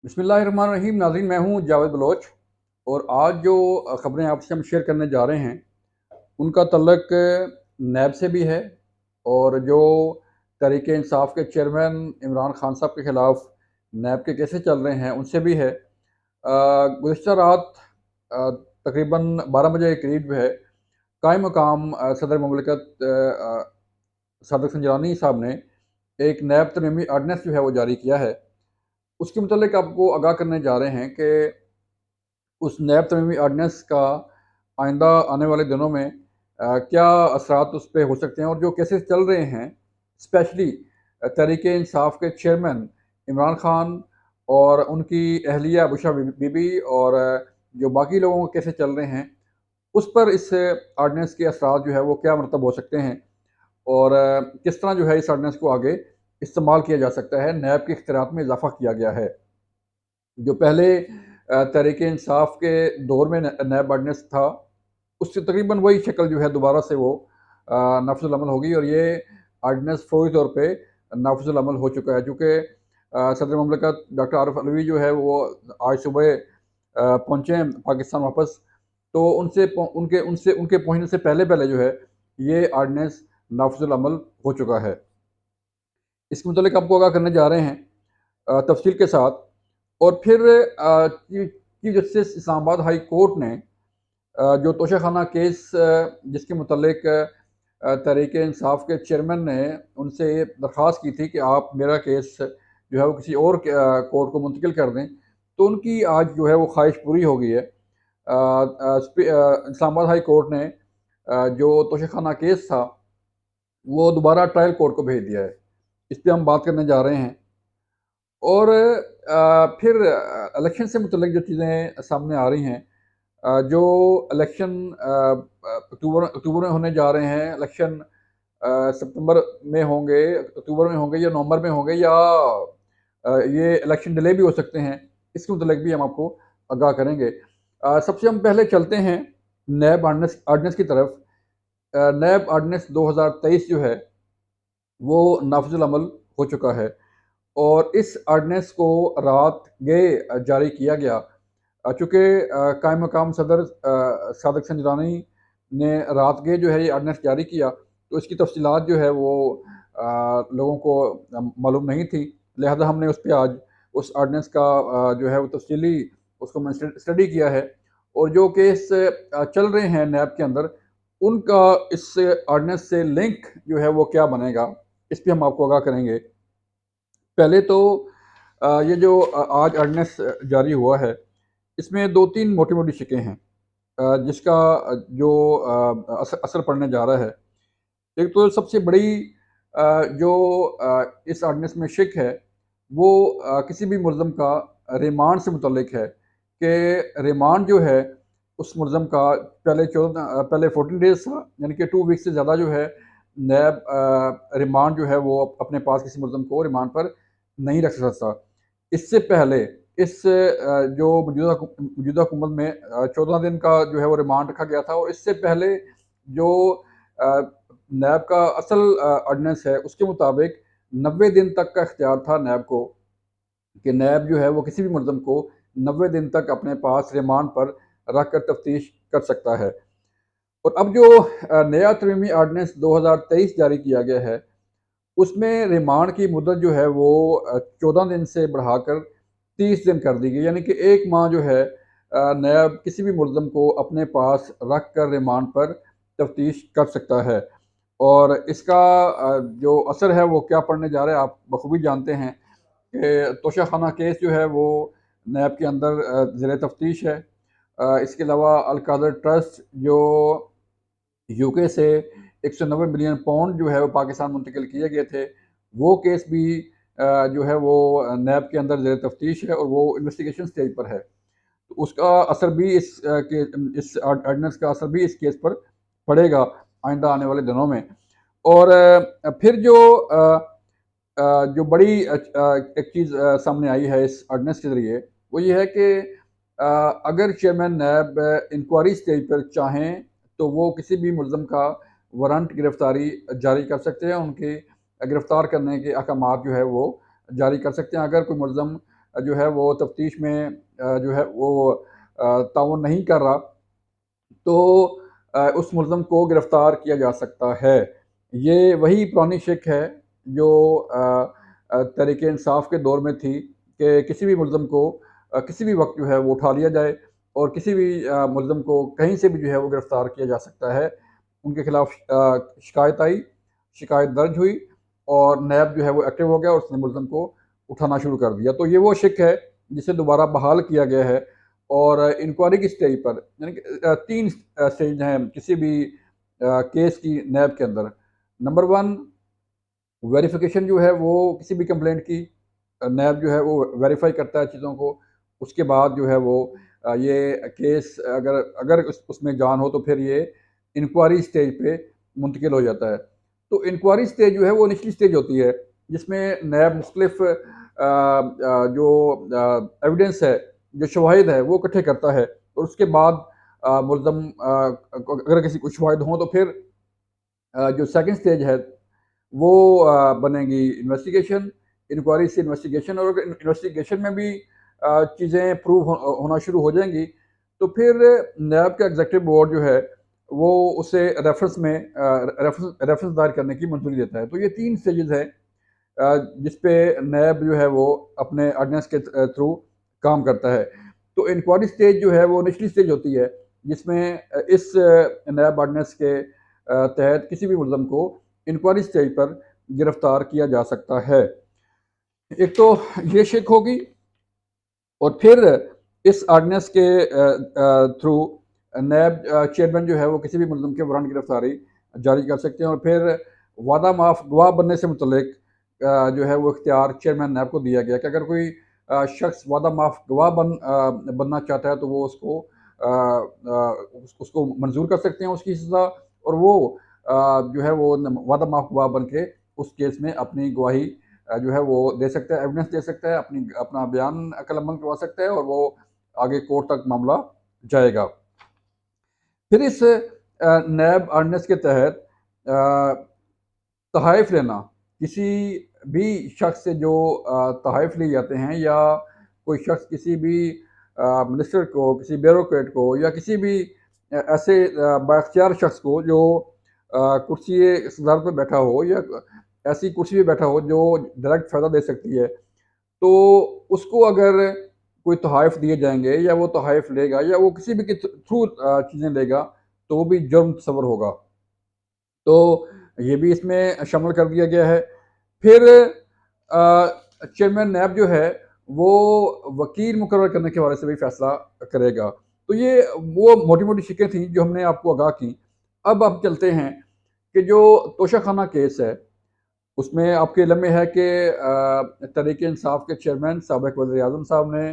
बिस्मिल्लाहिर्रहमानिर्रहीम। नाज़रीन, मैं हूँ जावेद बलोच और आज जो ख़बरें आपसे हम शेयर करने जा रहे हैं उनका तल्लक नैब से भी है और जो तहरीक इंसाफ के चेयरमैन इमरान खान साहब के ख़िलाफ़ नैब के केसेस चल रहे हैं उनसे भी है। गुज़िश्ता रात अ, तकरीबन 12 बजे के करीब जो है कायम मकाम सदर ममलिकत सादिक संजरानी साहब ने एक नैब तरमीमी आर्डनेंस जो है वो जारी किया है। उसके मुतालिक आपको आगाह करने जा रहे हैं कि उस नैब तरमीमी ऑर्डिनेंस का आइंदा आने वाले दिनों में क्या असरात उस पे हो सकते हैं और जो केसेस चल रहे हैं स्पेशली तहरीक इंसाफ के चेयरमैन इमरान खान और उनकी अहलिया बुशरा बीबी और जो बाकी लोगों के केसेस चल रहे हैं उस पर इस ऑर्डिनेंस के असरात जो है वो क्या मरतब हो सकते हैं और किस तरह जो है इस ऑर्डिनेंस को आगे इस्तेमाल किया जा सकता है। नैब के इख्तियारात में इजाफा किया गया है। जो पहले तहरीक इंसाफ के दौर में नैब ऑर्डिनेंस था, उससे तकरीबन वही शक्ल जो है दोबारा से वो नाफिजुल अमल होगी और ये ऑर्डिनेंस फौरी तौर पे नाफिजुल अमल हो चुका है। चूँकि सदर ममलिकत डॉक्टर आरिफ अलवी जो है वो आज सुबह पहुँचे हैं पाकिस्तान वापस, तो उनसे पो उनके उनसे उनके पहुँचने से पहले-पहले जो है ये ऑर्डिनेंस नाफिजुल अमल हो चुका है। इसके मुतालिक आपको आगाह करने जा रहे हैं तफ़सील के साथ। और फिर chief justice Islamabad high court ने जो तोशाखाना केस जिसके मुतालिक तहरीक इंसाफ के चेयरमैन ने उनसे ये दरख्वास्त की थी कि आप मेरा केस जो है वो किसी और कोर्ट को मुंतकिल कर दें, तो उनकी आज जो है वो ख्वाहिश पूरी हो गई है। इस्लामाबाद हाई कोर्ट ने जो तोशाखाना केस था वो दोबारा ट्रायल कोर्ट को भेज दिया है। इस पे हम बात करने जा रहे हैं। और फिर इलेक्शन से मुतल्लिक जो चीज़ें सामने आ रही हैं, जो इलेक्शन अक्टूबर में होने जा रहे हैं, इलेक्शन सितंबर में होंगे, अक्टूबर में होंगे या नवंबर में होंगे या ये इलेक्शन डिले भी हो सकते हैं, इसके मुतल्लिक भी हम आपको आगाह करेंगे। सबसे हम पहले चलते हैं नैब ऑर्डिनेंस ऑर्डिनेंस की तरफ। नैब ऑर्डिनेंस 2023 जो है वो नाफिजुल अमल हो चुका है और इस ऑर्डिनेंस को रात गए जारी किया गया। चूँकि कायम मकाम सदर सादिक संजरानी ने रात गए जो है ये ऑर्डिनेंस जारी किया, तो इसकी तफसीलात जो है वो लोगों को मालूम नहीं थी। लिहाजा हमने उस पे आज उस ऑर्डिनेंस का जो है वो तफसीली उसको मैंने स्टडी किया है और जो केस चल रहे हैं नैब के अंदर, उनका इस ऑर्डिनेंस से लिंक जो है वो क्या बनेगा, इस पे हम आपको आगाह करेंगे। पहले तो ये जो आज ऑर्डिनेंस जारी हुआ है, इसमें 2-3 मोटी-मोटी शिकें हैं जिसका जो असर पड़ने जा रहा है। एक तो सबसे बड़ी जो इस ऑर्डिनेंस में शिक है, वो किसी भी मुल्ज़िम का रिमांड से मुतल्लिक है कि रिमांड जो है, उस मुल्ज़िम का पहले 14 डेज़ था, यानी कि 2 वीक से ज़्यादा जो है नैब रिमांड जो है वो अपने पास किसी मुल्ज़िम को रिमांड पर नहीं रख सकता। इससे पहले इस जो मौजूदा हुकूमत में 14 दिन का जो है वो रिमांड रखा गया था और इससे पहले जो अ, नैब का असल ऑर्डिनेंस है उसके मुताबिक 90 दिन तक का इख्तियार था नैब को कि नैब जो है वो किसी भी मुल्ज़िम को 90 दिन तक अपने पास रिमांड पर रख कर तफ्तीश कर सकता है। और अब जो नया तरमीमी ऑर्डिनेंस 2023 जारी किया गया है, उसमें रिमांड की मुद्दत जो है वो 14 दिन से बढ़ाकर 30 दिन कर दी गई, यानी कि 1 माह जो है नैब किसी भी मुल्ज़िम को अपने पास रख कर रिमांड पर तफ्तीश कर सकता है। और इसका जो असर है वो क्या पड़ने जा रहा है, आप बखूबी जानते हैं कि तोशाखाना केस जो है वो नैब के अंदर ज़ेर तफ्तीश है। इसके अलावा अल कादर ट्रस्ट जो यूके से 190 मिलियन पाउंड जो है वो पाकिस्तान मुंतकिल किए गए थे, वो केस भी जो है वो नैब के अंदर ज़ेर तफ्तीश है और वो इन्वेस्टिगेशन स्टेज पर है। तो उसका असर भी इस ऑर्डिनेंस का असर भी इस केस पर पड़ेगा आइंदा आने वाले दिनों में। और फिर जो बड़ी एक चीज़ सामने आई है इस ऑर्डिनेंस के ज़रिए, वो ये है कि अगर चेयरमैन नैब इंक्वायरी स्टेज पर चाहें, तो वो किसी भी मुल्ज़िम का वारंट गिरफ़्तारी जारी कर सकते हैं, उनकी गिरफ़्तार करने के अहकामात जो है वो जारी कर सकते हैं। अगर कोई मुल्ज़िम जो है वो तफ्तीश में जो है वो ताउन नहीं कर रहा, तो उस मुल्ज़िम को गिरफ़्तार किया जा सकता है। ये वही पुरानी शिक है जो तहरीक-ए-इंसाफ़ के दौर में थी कि किसी भी मुल्ज़िम को किसी भी वक़्त जो है वो उठा लिया जाए और किसी भी मुल्ज़िम को कहीं से भी जो है वो गिरफ़्तार किया जा सकता है। उनके खिलाफ़ शिकायत आई, शिकायत दर्ज हुई और नैब जो है वो एक्टिव हो गया और उसने मुल्ज़िम को उठाना शुरू कर दिया। तो ये वो शिक है जिसे दोबारा बहाल किया गया है और इंक्वायरी की स्टेज पर, यानी कि 3 स्टेज हैं किसी भी केस की नैब के अंदर। नंबर 1, वेरिफ़िकेशन जो है वो किसी भी कंप्लेंट की नैब जो है वो वेरीफ़ाई करता है चीज़ों को। उसके बाद जो है वो ये केस अगर अगर उसमें जान हो तो फिर ये इंक्वायरी स्टेज पे मुंतकिल हो जाता है। तो इंक्वायरी स्टेज जो है वो निचली स्टेज होती है जिसमें नैब मुख्तलिफ़ जो एविडेंस है, जो शवाहिद है वो इकट्ठे करता है और उसके बाद मुल्ज़म अगर किसी को शवाहिद हों तो फिर जो सेकंड स्टेज है वो बनेगी इन्वेस्टिगेशन, इंक्वायरी से इन्वेस्टिगेशन और अगर इन्वेस्टिगेशन में भी चीज़ें प्रूव होना शुरू हो जाएँगी, तो फिर नैब का एग्ज़ीक्यूटिव बोर्ड जो है, वो उसे रेफ़रेंस में रेफ़रेंस दायर करने की मंज़ूरी देता है। तो ये 3 स्टेजेज़ हैं जिस पे नैब जो है वो अपने ऑर्डिनेंस के थ्रू काम करता है। तो इंक्वायरी स्टेज जो है वो निचली स्टेज होती है, जिसमें इस नैब ऑर्डिनेंस के तहत किसी भी मुल्ज़िम को इंक्वायरी स्टेज पर गिरफ़्तार किया जा सकता है। एक तो ये शिक होगी और फिर इस ऑर्डिनेंस के थ्रू नैब चेयरमैन जो है वो किसी भी मुल्ज़िम के वारंट गिरफ़्तारी जारी कर सकते हैं और फिर वादा माफ़ गवाह बनने से मुतल्लिक जो है वो इख्तियार चेयरमैन नैब को दिया गया कि अगर कोई शख्स वादा माफ़ गवाह बनना चाहता है तो वो उसको मंज़ूर कर सकते हैं उसकी सज़ा और वो जो है वो वादा माफ़ गवाह बन के उस केस में अपनी गवाही जो है वो दे सकता है, एविडेंस दे सकता है, अपना बयान कलमबंद करवा सकता है और वो आगे कोर्ट तक मामला जाएगा। फिर इस नैब ऑर्डिनेंस के तहत तोहफ़ लेना, किसी भी शख्स से जो तोहफ़ लिए जाते हैं या कोई शख्स किसी भी मिनिस्टर को, किसी ब्यूरोक्रेट को या किसी भी ऐसे बाइख्तियार शख्स को जो कुर्सी सदारत पे बैठा हो या ऐसी कुर्सी पे बैठा हो जो डायरेक्ट फ़ायदा दे सकती है, तो उसको अगर कोई तोहफ़ दिए जाएँगे या वो तोहफ़ लेगा या वो किसी भी के थ्रू चीज़ें लेगा, तो वो भी जुर्म तस्वर होगा। तो ये भी इसमें शामिल कर दिया गया है। फिर चेयरमैन नैब जो है, वो वकील मुकर्रर करने के हवाले से भी फ़ैसला करेगा। तो ये वो मोटी-मोटी शिकें थीं जो हमने आपको आगाह की। अब हम चलते हैं कि जो तोशाखाना केस है, उसमें आपके इल्म में है कि तहरीक-ए-इंसाफ़ के चेयरमैन साबिक़ वज़ीर-ए-आज़म साहब ने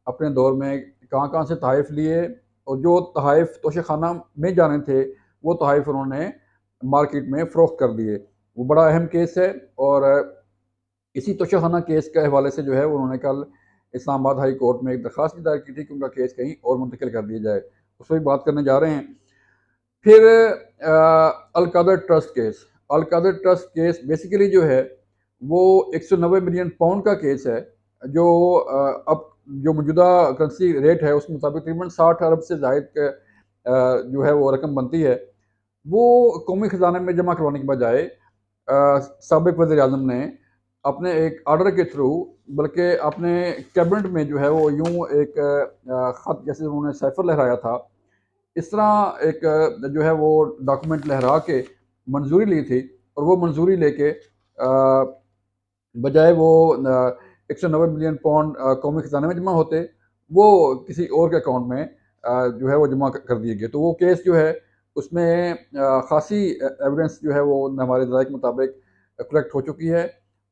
अपने दौर में कहाँ-कहाँ से तोहफ़ लिए और जो तोहफ़ तोशाखाना में जाने थे, वो तोहफ़ उन्होंने मार्केट में फ़रोख्त कर दिए। वो बड़ा अहम केस है और इसी तोशाखाना केस के हवाले से जो है उन्होंने कल इस्लामाबाद हाई कोर्ट में एक दरख्वास्त भी दायर की थी कि उनका केस कहीं और मुंतकिल कर दिया जाए। उस पर भी बात करने जा रहे हैं। फिर Al-Qadir trust case. Al-Qadir trust case basically जो है वो 190 मिलियन पाउंड का केस है जो अब जो मौजूदा करेंसी रेट है उसके मुताबिक तकरीबन 60 अरब से ज़ायद जो है वो रकम बनती है। वो कौमी ख़जाने में जमा करवाने के बजाय साबिक़ वज़ीर-ए-आज़म ने अपने एक ऑर्डर के थ्रू बल्कि अपने कैबिनेट में जो है वो यूँ एक ख़त जैसे उन्होंने सैफ़र लहराया था, इस तरह एक जो है वो डॉक्यूमेंट लहरा के मंजूरी ली थी और वो मंजूरी लेके बजाय वो 190 मिलियन पाउंड कौमी खजाने में जमा होते, वो किसी और के अकाउंट में जो है वो जमा कर दिए गए। तो वो केस जो है उसमें खासी एविडेंस जो है वो हमारे ज़राए के मुताबिक कलेक्ट हो चुकी है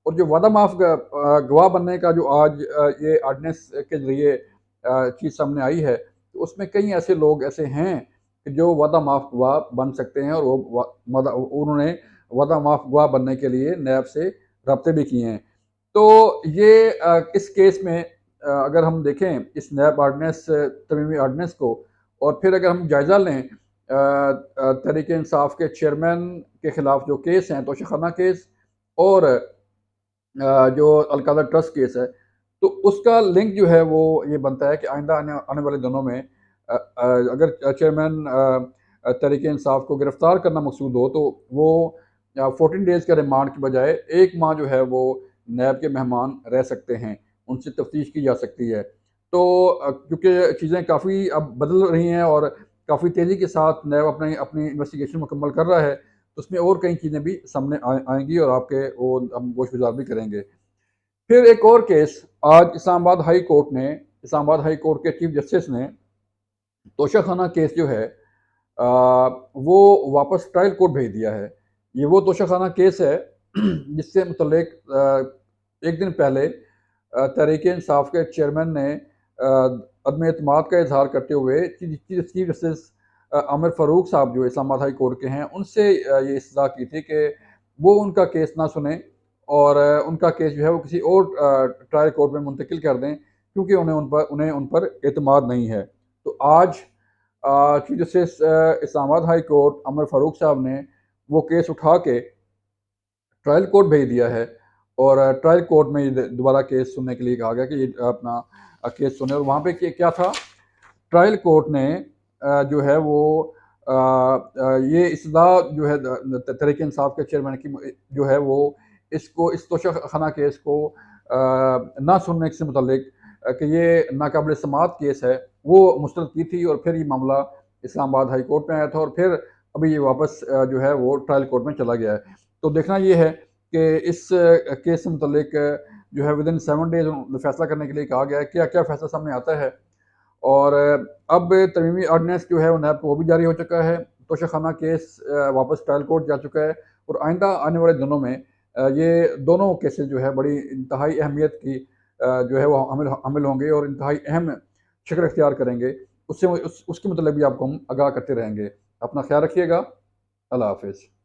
और जो वादा माफ़ गवाह बनने का जो आज ये ऑर्डिनेंस के ज़रिए चीज़ सामने आई है, तो उसमें कई ऐसे लोग ऐसे हैं कि जो वादा माफ़ गवाह बन सकते हैं और उन्होंने वादा माफ़ गवाह बनने के लिए नैब से राब्ते भी किए हैं। तो ये इस केस में अगर हम देखें इस नैब ऑर्डिनेंस तरमीमी ऑर्डिनेंस को और फिर अगर हम जायज़ा लें तहरीक-ए-इंसाफ़ के चेयरमैन के ख़िलाफ़ जो केस हैं तोशाखाना केस और जो अल-कादर ट्रस्ट केस है, तो उसका लिंक जो है वो ये बनता है कि आइंदा आने आने वाले दिनों में अगर चेयरमैन तहरीक-ए-इंसाफ को गिरफ्तार करना मकसूद हो तो वो 14 डेज़ के रिमांड की बजाय 1 माह जो है वो नैब के मेहमान रह सकते हैं, उनसे तफ्तीश की जा सकती है। तो क्योंकि चीज़ें काफ़ी अब बदल रही हैं और काफ़ी तेज़ी के साथ नैब अपनी अपनी इन्वेस्टिगेशन मुकम्मल कर रहा है, तो उसमें और कई चीज़ें भी सामने आएँगी और आपके वो हम गोशगुज़ार भी करेंगे। फिर एक और केस आज इस्लामाबाद हाई कोर्ट के चीफ जस्टिस ने तोशाखाना केस जो है वो वापस ट्रायल कोर्ट भेज दिया है। ये वो तोशाखाना केस है जिससे मुतल्लिक एक दिन पहले तहरीक-ए-इंसाफ के चेयरमैन ने अदम एतमाद का इज़हार करते हुए चीफ जस्टिस आमिर फ़ारूक साहब जो इस्लामाबाद हाई कोर्ट के हैं, उनसे ये इस्तदा की थी कि वो उनका केस ना सुनें और उनका केस जो है वो किसी और ट्रायल कोर्ट में मुंतकिल कर दें क्योंकि उन्हें उन पर एतमाद नहीं है। तो आज chief justice Islamabad high court Aamir Farooq साहब ने वो केस उठा के ट्रायल कोर्ट भेज दिया है और ट्रायल कोर्ट में ये दोबारा केस सुनने के लिए कहा गया कि ये अपना केस सुने और वहाँ पे क्या था, ट्रायल कोर्ट ने जो है वो ये इस्तदा जो है तहरीक इंसाफ के चेयरमैन की जो है वो इस तोशाखाना केस को ना सुनने से मुतल्लिक कि ये नाकाबिल समाअत केस है, वो मुस्तरद की थी और फिर ये मामला इस्लामाबाद हाई कोर्ट में आया था और फिर अभी ये वापस जो है वो ट्रायल कोर्ट में चला गया है। तो देखना ये है कि इस केस से मुतल्लिक जो है विदिन 7 डेज़ फैसला करने के लिए कहा गया है, क्या-क्या फैसला सामने आता है। और अब तरमीमी ऑर्डिनेंस जो है वो नैब को वो भी जारी हो चुका है। तोशाखाना केस वापस ट्रायल कोर्ट जा चुका है और आइंदा आने वाले दिनों में ये दोनों केसेस जो है बड़ी इंतहाई अहमियत की जो है वो हामिल होंगे और इंतहाई अहम शक्ल इख्तियार करेंगे। उसके मतलब भी आपको हम आगाह करते रहेंगे। अपना ख्याल रखिएगा। अल्लाह हाफ़िज़।